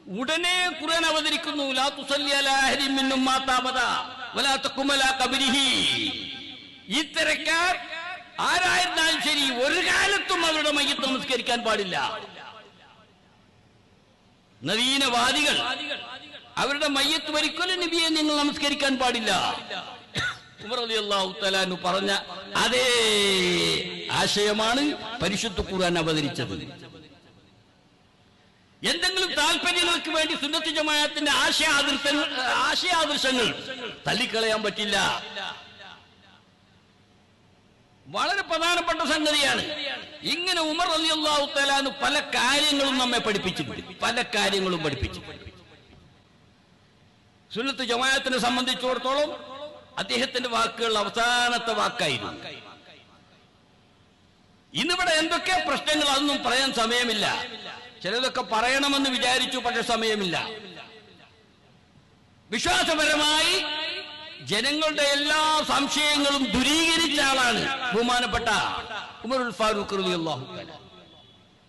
ഉടനെ ഖുർആൻ അവതരിക്കുന്നു, ലാ തുസല്ലി അലാ അഹദിൻ മിൻഹും മാത അബദാ വലാ തഖും അലാ ഖബ്രിഹി. ഇത്തരക്കാർ ആരായിരുന്നാലും ശരി, ഒരു കാലത്തും അവരുടെ മയ്യിത്ത് നമസ്കരിക്കാൻ പാടില്ല. നവീനവാദികൾ അവരുടെ മയ്യിത്ത് ഒരിക്കലും നബിയെ നിങ്ങൾ നമസ്കരിക്കാൻ പാടില്ല. ഉമർ റളിയല്ലാഹു തആല അൻഹു പറഞ്ഞ അതേ ആശയമാണ് പരിശുദ്ധ ഖുർആൻ അവതരിച്ചത്. എന്തെങ്കിലും താല്പര്യങ്ങൾക്ക് വേണ്ടി സുന്നത്ത് ജമാഅത്തിന്റെ ആശയാദർശങ്ങൾ തള്ളിക്കളയാൻ പറ്റില്ല. വളരെ പ്രധാനപ്പെട്ട സംഗതിയാണ്. ഇങ്ങനെ ഉമർ റളിയല്ലാഹു തആല അൻഹു പല കാര്യങ്ങളും നമ്മെ പഠിപ്പിച്ചിട്ടുണ്ട്, പല കാര്യങ്ങളും പഠിപ്പിച്ചു. സുന്നത്ത് ജമാഅത്തിനെ സംബന്ധിച്ചിടത്തോളം അദ്ദേഹത്തിന്റെ വാക്കുകൾ അവസാനത്തെ വാക്കായിരുന്നു. ഇന്നിവിടെ എന്തൊക്കെ പ്രശ്നങ്ങൾ, അതൊന്നും പറയാൻ സമയമില്ല. ചിലതൊക്കെ പറയണമെന്ന് വിചാരിച്ചു, പക്ഷെ സമയമില്ല. വിശ്വാസപരമായി ജനങ്ങളുടെ എല്ലാ സംശയങ്ങളും ദൂരീകരിച്ച ആളാണ് ബഹുമാനപ്പെട്ട ഉമറുൽ ഫാറൂഖ് റളിയല്ലാഹു തആല.